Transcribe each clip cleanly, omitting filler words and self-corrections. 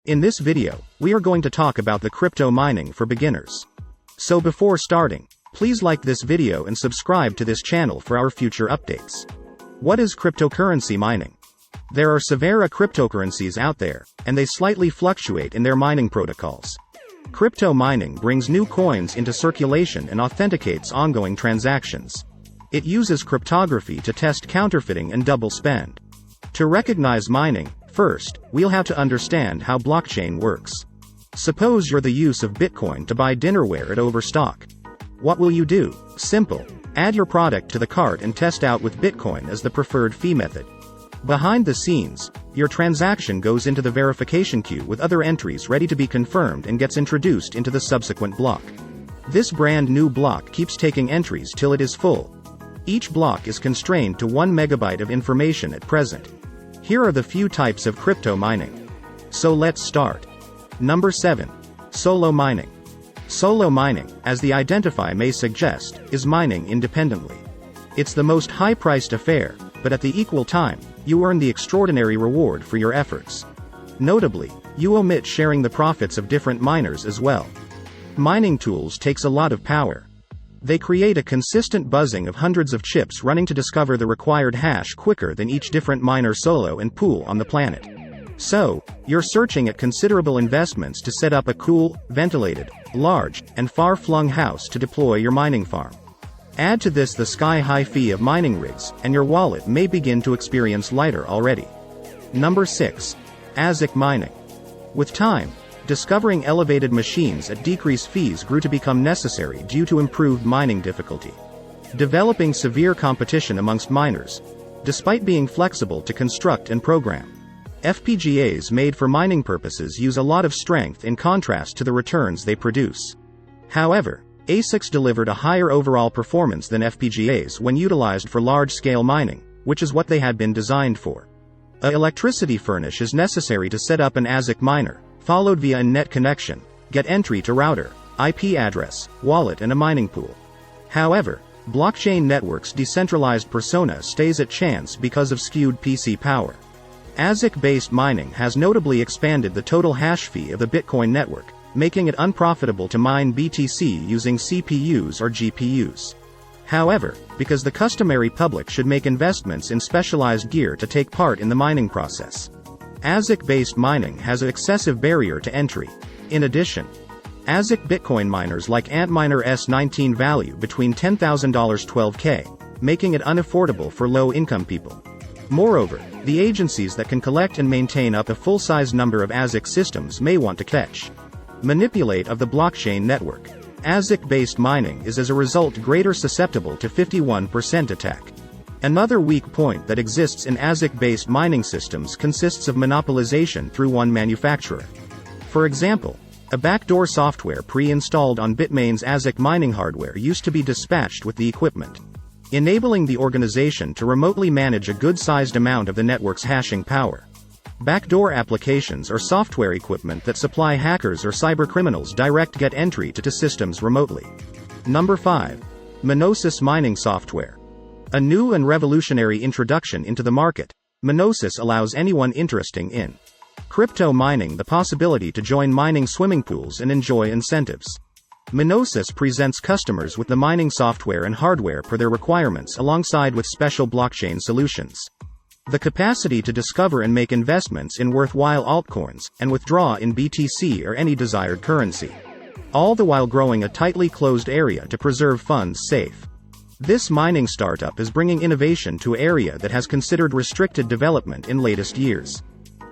In this video, we are going to talk about the crypto mining for beginners. So before starting, please like this video and subscribe to this channel for our future updates. What is cryptocurrency mining? There are several cryptocurrencies out there, and they slightly fluctuate in their mining protocols. Crypto mining brings new coins into circulation and authenticates ongoing transactions. It uses cryptography to test counterfeiting and double spend. To recognize mining, first, we'll have to understand how blockchain works. Suppose you're the use of Bitcoin to buy dinnerware at Overstock. What will you do? Simple. Add your product to the cart and test out with Bitcoin as the preferred fee method. Behind the scenes, your transaction goes into the verification queue with other entries ready to be confirmed and gets introduced into the subsequent block. This brand new block keeps taking entries till it is full. Each block is constrained to 1 megabyte of information at present. Here are the few types of crypto mining. So let's start. Number 7. Solo mining. Solo mining, as the identifier may suggest, is mining independently. It's the most high-priced affair, but at the equal time, you earn the extraordinary reward for your efforts. Notably, you omit sharing the profits of different miners as well. Mining tools takes a lot of power. They create a consistent buzzing of hundreds of chips running to discover the required hash quicker than each different miner solo and pool on the planet. So, you're searching at considerable investments to set up a cool, ventilated, large, and far-flung house to deploy your mining farm. Add to this the sky-high fee of mining rigs, and your wallet may begin to experience lighter already. Number 6. ASIC mining. With time, discovering elevated machines at decreased fees grew to become necessary due to improved mining difficulty. Developing severe competition amongst miners, despite being flexible to construct and program. FPGAs made for mining purposes use a lot of strength in contrast to the returns they produce. However, ASICs delivered a higher overall performance than FPGAs when utilized for large-scale mining, which is what they had been designed for. An electricity furnace is necessary to set up an ASIC miner, followed via a net connection, get entry to router, IP address, wallet and a mining pool. However, blockchain networks' decentralized persona stays at chance because of skewed PC power. ASIC-based mining has notably expanded the total hash fee of the Bitcoin network, making it unprofitable to mine BTC using CPUs or GPUs. However, because the customary public should make investments in specialized gear to take part in the mining process, ASIC-based mining has an excessive barrier to entry. In addition, ASIC Bitcoin miners like Antminer S19 value between $10,000 $12K, making it unaffordable for low-income people. Moreover, the agencies that can collect and maintain up a full-size number of ASIC systems may want to catch manipulate of the blockchain network. ASIC-based mining is as a result greater susceptible to 51% attack. Another weak point that exists in ASIC-based mining systems consists of monopolization through one manufacturer. For example, a backdoor software pre-installed on Bitmain's ASIC mining hardware used to be dispatched with the equipment, enabling the organization to remotely manage a good-sized amount of the network's hashing power. Backdoor applications are software equipment that supply hackers or cybercriminals direct get entry to systems remotely. Number 5. Mosis mining software. A new and revolutionary introduction into the market, Mosis allows anyone interested in crypto mining the possibility to join mining swimming pools and enjoy incentives. Mosis presents customers with the mining software and hardware per their requirements alongside with special blockchain solutions. The capacity to discover and make investments in worthwhile altcoins, and withdraw in BTC or any desired currency. All the while growing a tightly closed area to preserve funds safe. This mining startup is bringing innovation to an area that has considered restricted development in latest years.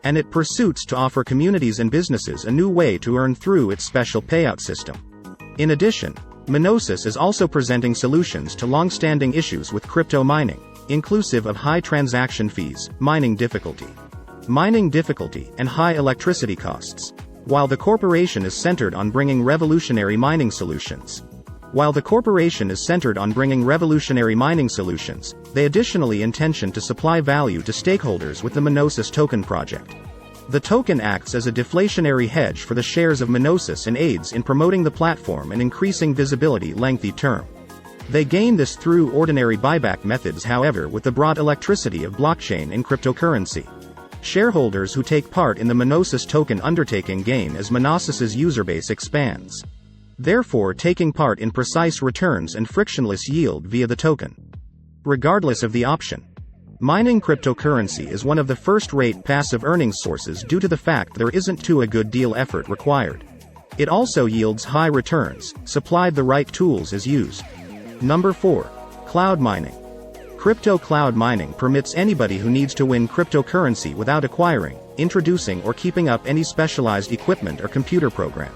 And it pursues to offer communities and businesses a new way to earn through its special payout system. In addition, Mosis is also presenting solutions to long-standing issues with crypto mining, inclusive of high transaction fees, mining difficulty, and high electricity costs. While the corporation is centered on bringing revolutionary mining solutions, they additionally intention to supply value to stakeholders with the Mosis token project. The token acts as a deflationary hedge for the shares of Mosis and aids in promoting the platform and increasing visibility lengthy term. They gain this through ordinary buyback methods, however, with the broad electricity of blockchain and cryptocurrency. Shareholders who take part in the Mosis token undertaking gain as Monosis's user base expands, therefore taking part in precise returns and frictionless yield via the token. Regardless of the option, mining cryptocurrency is one of the first-rate passive earnings sources due to the fact there isn't too a good deal effort required. It also yields high returns, supplied the right tools is used. Number 4. Cloud mining. Crypto cloud mining permits anybody who needs to win cryptocurrency without acquiring, introducing or keeping up any specialized equipment or computer program.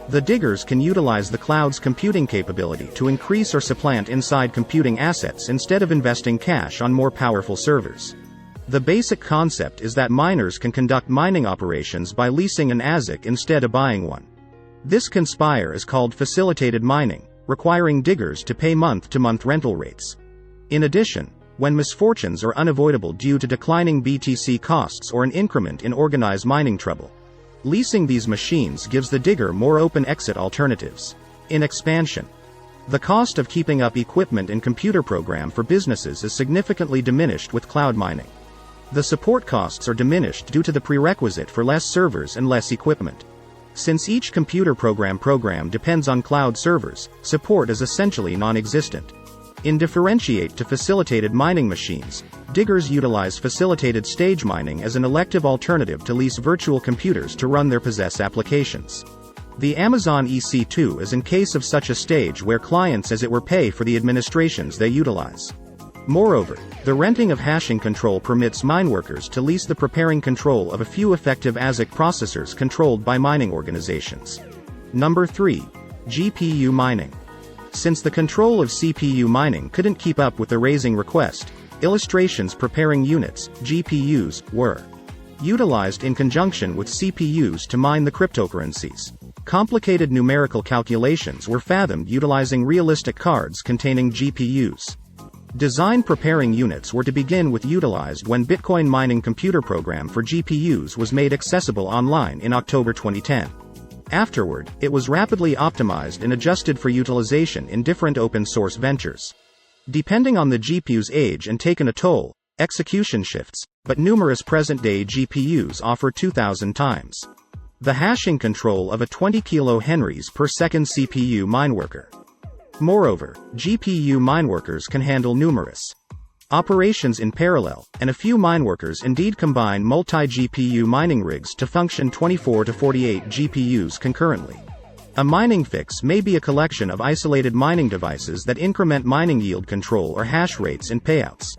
The diggers can utilize the cloud's computing capability to increase or supplant inside computing assets instead of investing cash on more powerful servers. The basic concept is that miners can conduct mining operations by leasing an ASIC instead of buying one. This conspire is called facilitated mining, requiring diggers to pay month-to-month rental rates. In addition, when misfortunes are unavoidable due to declining BTC costs or an increment in organized mining trouble, leasing these machines gives the digger more open exit alternatives. In expansion, the cost of keeping up equipment and computer program for businesses is significantly diminished with cloud mining. The support costs are diminished due to the prerequisite for less servers and less equipment. Since each computer program depends on cloud servers, support is essentially non-existent. In differentiate to facilitated mining machines, diggers utilize facilitated stage mining as an elective alternative to lease virtual computers to run their possess applications. The Amazon EC2 is in case of such a stage where clients as it were pay for the administrations they utilize. Moreover, the renting of hashing control permits mine workers to lease the preparing control of a few effective ASIC processors controlled by mining organizations. Number 3. GPU mining. Since the control of CPU mining couldn't keep up with the raising request, illustrations preparing units, GPUs, were utilized in conjunction with CPUs to mine the cryptocurrencies. Complicated numerical calculations were fathomed utilizing realistic cards containing GPUs. Design preparing units were to begin with utilized when Bitcoin mining computer program for GPUs was made accessible online in October 2010. Afterward, it was rapidly optimized and adjusted for utilization in different open-source ventures. Depending on the GPU's age and taken a toll, execution shifts, but numerous present-day GPUs offer 2,000 times the hashing control of a 20 kHz per second CPU mineworker. Moreover, GPU mineworkers can handle numerous operations in parallel, and a few mineworkers indeed combine multi-GPU mining rigs to function 24 to 48 GPUs concurrently. A mining fix may be a collection of isolated mining devices that increment mining yield control or hash rates in payouts.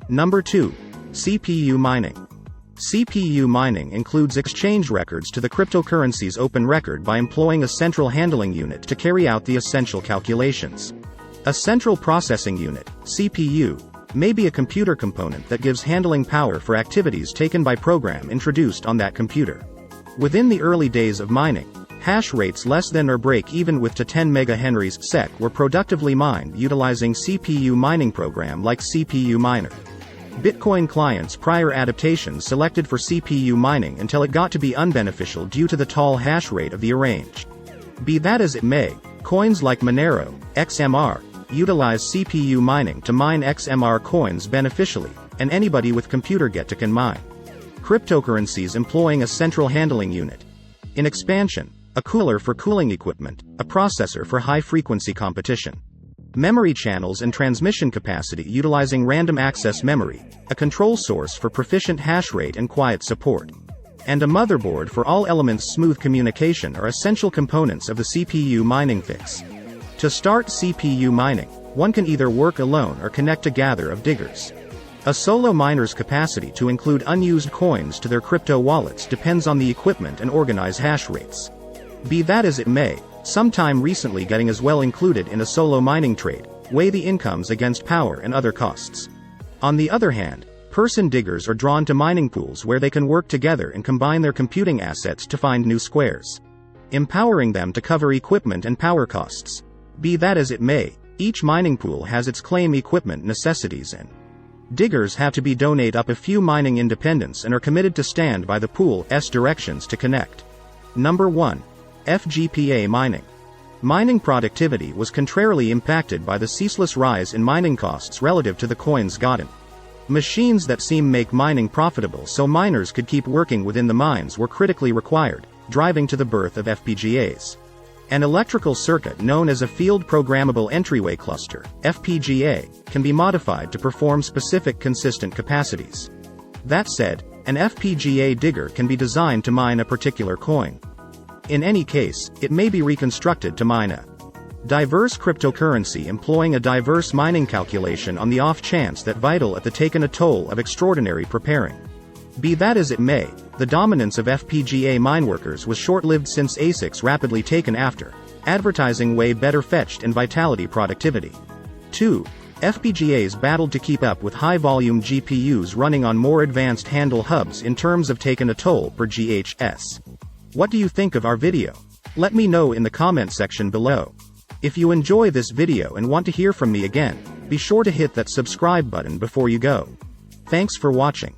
Number 2. CPU mining. CPU mining includes exchange records to the cryptocurrency's open record by employing a central handling unit to carry out the essential calculations. A central processing unit, CPU, may be a computer component that gives handling power for activities taken by program introduced on that computer. Within the early days of mining, hash rates less than or break even with to 10 MHz/s were productively mined utilizing CPU mining program like CPU Miner. Bitcoin clients' prior adaptations selected for CPU mining until it got to be unbeneficial due to the tall hash rate of the arranged. Be that as it may, coins like Monero, XMR, utilize CPU mining to mine XMR coins beneficially, and anybody with computer can mine cryptocurrencies employing a central handling unit. In expansion, a cooler for cooling equipment, a processor for high-frequency competition, memory channels and transmission capacity utilizing random access memory, a control source for proficient hash rate and quiet support, and a motherboard for all elements smooth communication are essential components of the CPU mining fix. To start CPU mining, one can either work alone or connect a gather of diggers. A solo miner's capacity to include unused coins to their crypto wallets depends on the equipment and organize hash rates. Be that as it may, sometime recently getting as well included in a solo mining trade, weigh the incomes against power and other costs. On the other hand, person diggers are drawn to mining pools where they can work together and combine their computing assets to find new squares, empowering them to cover equipment and power costs. Be that as it may, each mining pool has its claim equipment necessities and diggers have to be donate up a few mining independence and are committed to stand by the pool's directions to connect. Number 1. FPGA mining. Mining productivity was contrarily impacted by the ceaseless rise in mining costs relative to the coins gotten. Machines that make mining profitable so miners could keep working within the mines were critically required, driving to the birth of FPGAs. An electrical circuit known as a Field Programmable Entryway Cluster, FPGA, can be modified to perform specific consistent capacities. That said, an FPGA digger can be designed to mine a particular coin. In any case, it may be reconstructed to mine a diverse cryptocurrency employing a diverse mining calculation on the off chance that vital at the taken a toll of extraordinary preparing. Be that as it may, the dominance of FPGA mineworkers was short-lived since ASICs rapidly taken after, advertising way better fetched and vitality productivity. 2. FPGAs battled to keep up with high-volume GPUs running on more advanced handle hubs in terms of taken a toll per GHz. What do you think of our video? Let me know in the comment section below. If you enjoy this video and want to hear from me again, be sure to hit that subscribe button before you go. Thanks for watching.